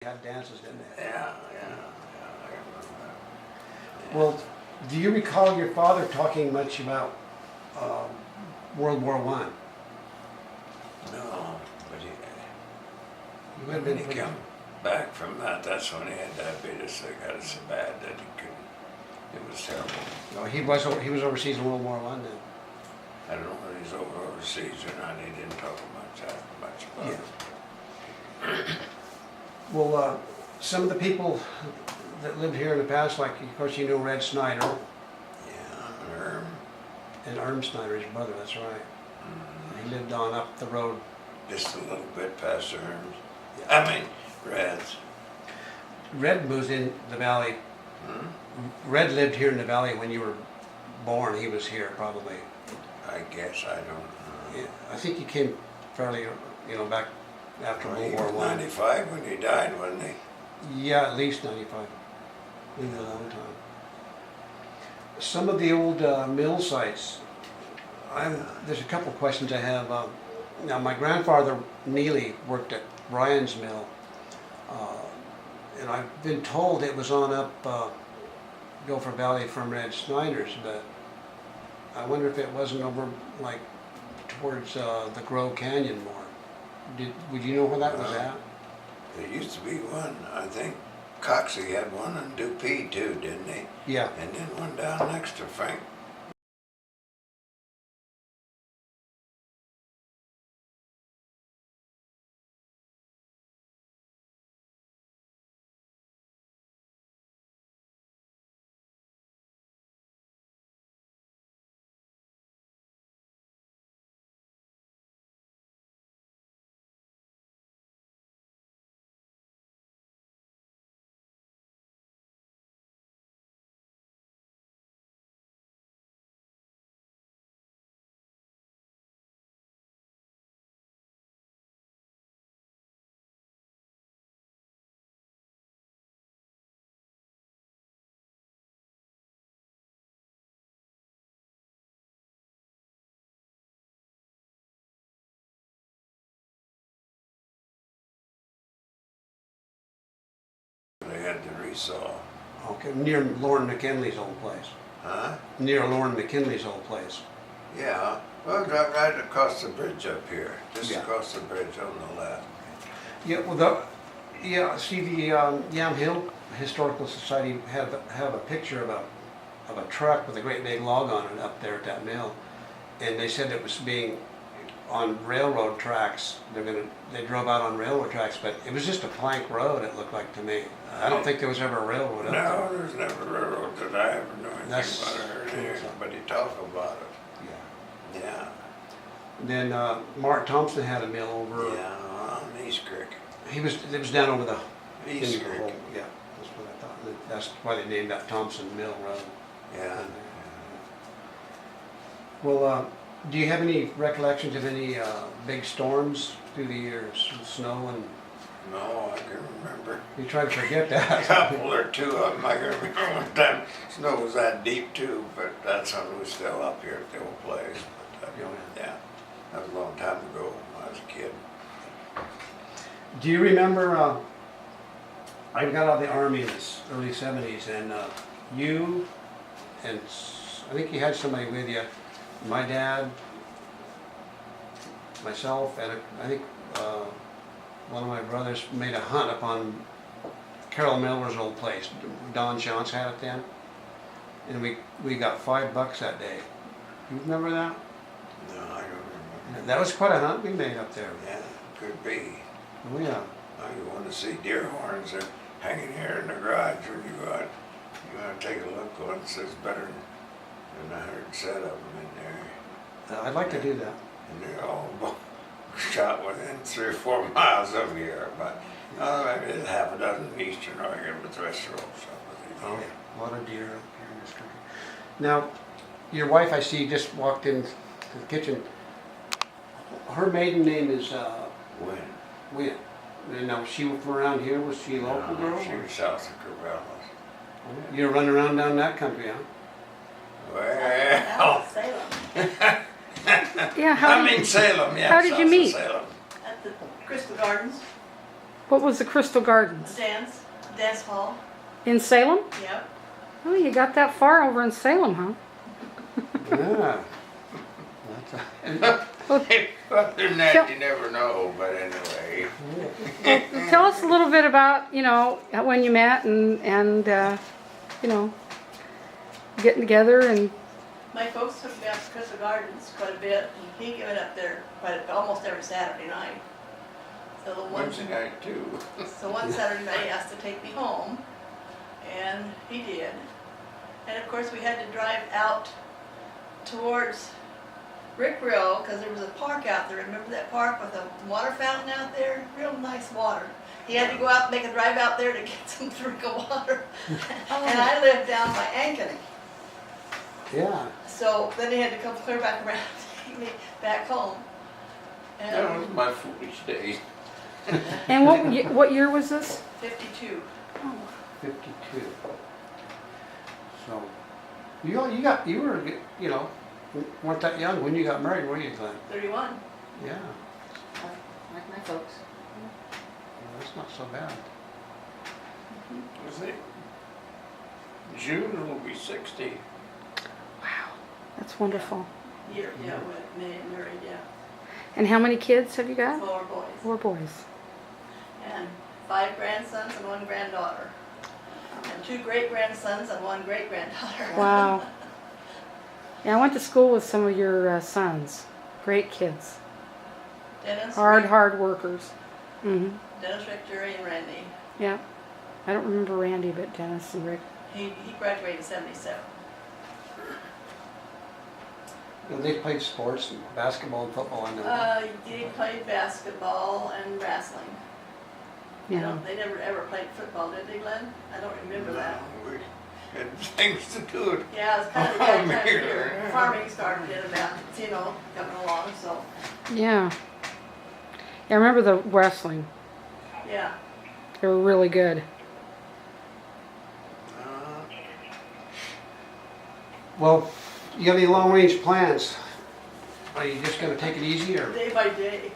Had dances, didn't they? Yeah, I remember that. Yeah. Well, do you recall your father talking much about World War One? No, but You would have when been he pretty. came back from that, that's when he had diabetes. They got it so bad that he couldn't. It was terrible. No, he was overseas in World War One then. I don't know whether he's overseas or not. He didn't talk much about it. Well, some of the people that lived here in the past, like of course you know Red Snyder Yeah, and Erm Snyder, his brother. That's right. He lived on up the road. just a little bit past the Herms. Yeah. I mean, Reds. Red moved in the valley. Red lived here in the valley when you were born. He was here probably. I guess I don't know. Yeah, I think he came fairly, back after Well, World he War was One. 95 when he died, wasn't he? Yeah, at least 95. It was a long time. Some of the old mill sites, there's a couple of questions I have. Now, my grandfather, Neely, worked at Ryan's mill, and I've been told it was on up Gopher Valley from Red Snyder's, but I wonder if it wasn't over, like, towards the Grove Canyon more. Would you know where that was at? There used to be one, I think Coxey had one in Dupee too, didn't he? Yeah. And then one down next to Frank. They had the resaw. Okay, near Lauren McKinley's old place. Huh? Near Lauren McKinley's old place. Yeah. Well, right across the bridge up here. Just Yeah. across the bridge on the left. Yeah, well, see the Yam Hill Historical Society have a picture of a truck with a great big log on it up there at that mill, and they said it was being on railroad tracks. They drove out on railroad tracks, but it was just a plank road. It looked like to me. I don't think there was ever a railroad up No, there. there's never railroad that I ever knew anything That's about or heard true. anybody talk about it. Yeah. Yeah. Then Mark Thompson had a mill over. Yeah, on East Creek. It was down over the East in the Creek. hole. Yeah, that's what I thought. That's why they named that Thompson Mill Road. Yeah. Well, do you have any recollections of any big storms through the years, snow and? No, I can remember. You try to forget A that. couple or two of them. I can remember one time snow was that deep too, but that's when we was still up here at the old place. But, yeah, that was a long time ago when I was a kid. Do you remember? I got out of the army in the early '70s, and you and I think you had somebody with you. My dad, myself, and I think one of my brothers made a hunt up on Carol Miller's old place. Don Shantz had it then, and we got $5 that day. You remember that? No, I don't remember. That was quite a hunt we made up there. Yeah, could be. Oh yeah. Now you want to see deer horns, they're hanging here in the garage when you go out. You want to take a look, one says better than a 100 set of them in there. I'd like to do that. And they're all shot within 3 or 4 miles of here, but maybe half a dozen in eastern Oregon, but the rest are all shot within here. A lot of deer up here in this country. Now, your wife, I see, just walked into the kitchen. Her maiden name is When? Wynn. And now, she from around here? Was she a local girl? She was south of Corvallis. You're running around down that country, huh? Well, Salem, Yeah, I'm in Salem, yeah. how did you south of meet? Salem. at the Crystal Gardens. What was the Crystal Gardens? Dance hall. In Salem? Yep. Oh, you got that far over in Salem, huh? Yeah. Other than that, you never know, but anyway. Tell us a little bit about, when you met and getting together and... My folks took me out to Crystal Gardens quite a bit, and he went up there almost every Saturday night. So Wednesday night too. So one Saturday night he asked to take me home, and he did. And of course we had to drive out towards Rickville because there was a park out there. Remember that park with a water fountain out there? Real nice water. He had to go out and make a drive out there to get some drink of water. And I lived down by Ankeny. Yeah. So then he had to come clear back around to take me back home. And That was my foolish days. And what year was this? 52. 52. So, weren't that young when you got married, were you, Glenn? 31. Yeah. Like my folks. Well, that's not so bad. I think June will be 60. Wow, that's wonderful. Year, yeah, with married, yeah. And how many kids have you got? 4 boys. 4 boys. And 5 grandsons and 1 granddaughter. And 2 great-grandsons and 1 great-granddaughter. Wow. Yeah, I went to school with some of your sons. Great kids. Dennis, Hard workers. Mm-hmm. Dennis, Rick, Jerry, and Randy. Yeah. I don't remember Randy, but Dennis and Rick. He graduated in 77. And they played sports, basketball and football, I know. He played basketball and wrestling. Yeah. They never ever played football, did they, Glenn? I don't remember that. We had things to do. It. Yeah, it was kind of that time of year. Farming started in about, coming along, so, Yeah. Yeah, I remember the wrestling. yeah. They were really good. Well, you got any long-range plans? Are you just gonna take it easy, or? Day by day.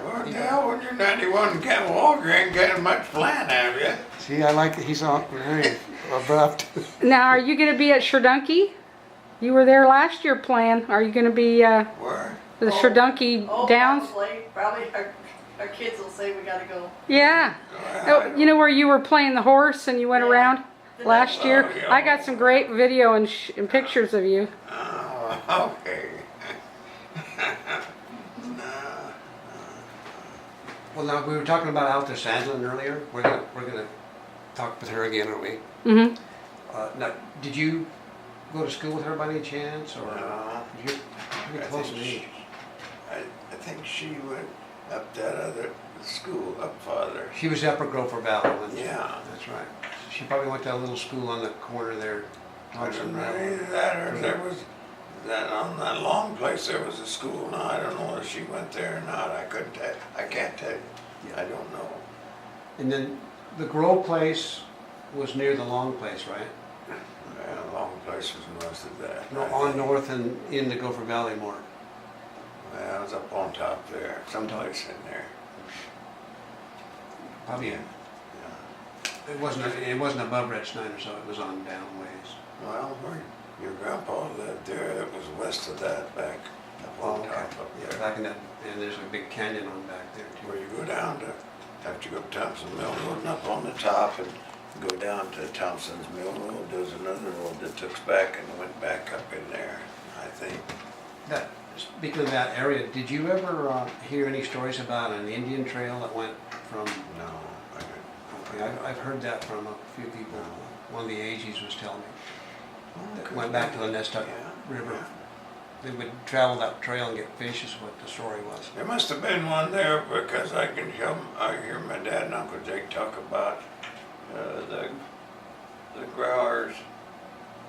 Well, yeah, when you're 91 and can't walk, you ain't got much plan, have you? See, I like it. He's all very abrupt. Now, are you going to be at Sherdunky? You were there last year playing. Are you going to be Where? the Sherdunky Downs? Probably our kids will say we gotta go. Yeah. Well, You know where you were playing the horse and you went Yeah. around last year? Oh, yeah. I got some great video and pictures of you. Oh, okay. Well, now we were talking about out there Sandlin earlier. We're gonna talk with her again, aren't we? Mm-hmm. Now, did you go to school with her by any chance, or No. you're pretty close to me? I think she went up that other school up farther. She was up at Gopher Valley. Wasn't she? Yeah. That's right. She probably went to a little school on the corner there. I don't know either that or there was that on that long place there was a school. Now I don't know if she went there or not. I couldn't tell. I can't tell you. I don't know. And then the Grove place was near the Long place, right? Yeah, long place was north of that. No, on north and in the Gopher Valley more. Well, I was up on top there, someplace in there. Probably. Yeah. It wasn't above Red Snyder, so it was on down ways. Well, where your grandpa lived there, it was west of that, back up on top up Yeah, there. back in that, and there's a big canyon on back there Where too. you go down to, after you go up Thompson Mill Road and up on the top and go down to Thompson's Mill Road, there's another road that took back and went back up in there, I think. Speaking of that area, did you ever hear any stories about an Indian trail that went from? No, I didn't. Okay, I've heard that from a few people. One of the AGs was telling me that went back to the Nestuck Yeah, River. yeah. They would travel that trail and get fish, is what the story was. There must have been one there because I hear my dad and Uncle Jake talk about the Grauers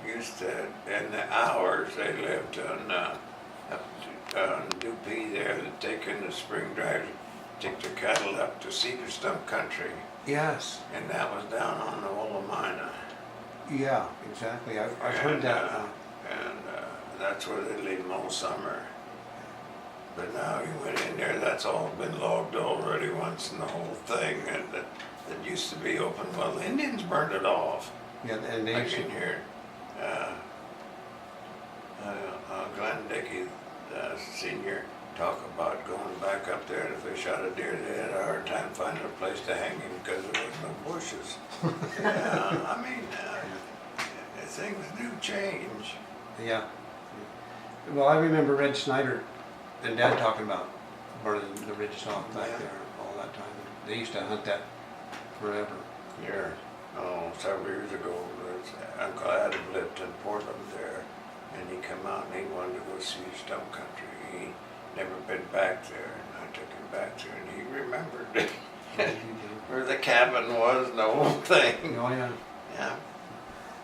used to, in the hours they lived on up on Dupee there, that take in the spring drive, take their cattle up to Cedar Stump Country, Yes. and that was down on the Willamina. Yeah, exactly. I've heard that. And that's where they leave them all summer. But now you went in there, that's all been logged already once in the whole thing, and that used to be open. Well, the Indians burned it off. Yeah, and they I used to, can hear Glen Dickey, senior, talk about going back up there, and if they shot a deer, they had a hard time finding a place to hang him because there was no bushes. Yeah, I mean, things do change. yeah. Well, I remember Red Snyder and Dad talking about burning the ridges off back Yeah. there all that time. They used to hunt that forever. Here, several years ago, Uncle Adam lived in Portland there, and he come out and he wanted to go see stump country. He never been back there, and I took him back there, and he remembered where the cabin was and the whole thing. Oh, yeah. Yeah.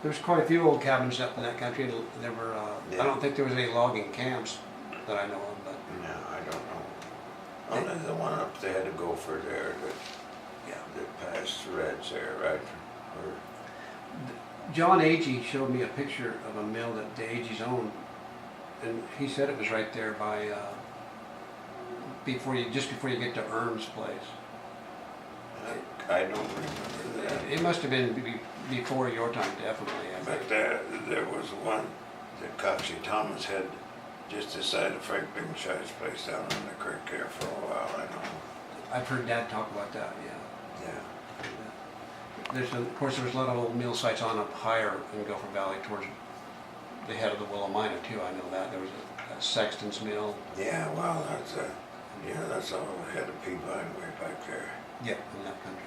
There's quite a few old cabins up in that country. There were, Yeah. I don't think there was any logging camps that I know of, but No, I don't know. Only the one up there, the Gopher there, yeah. that passed Reds there, right? Or, John Agee showed me a picture of a mill that the Agees owned, and he said it was right there by, just before you get to Erm's place. I don't remember that. It must have been before your time, definitely. I But think. there was one that Coxie Thomas had just beside of Frank Bingshaw's place down on the creek there for a while, I know. I've heard Dad talk about that. Yeah. Yeah. Of course, there was a lot of old mill sites on up higher in Gopher Valley towards the head of the Willamina too. I know that there was a Sexton's mill. Yeah, well, that's all ahead of Peabody way back there. Yeah, in that country.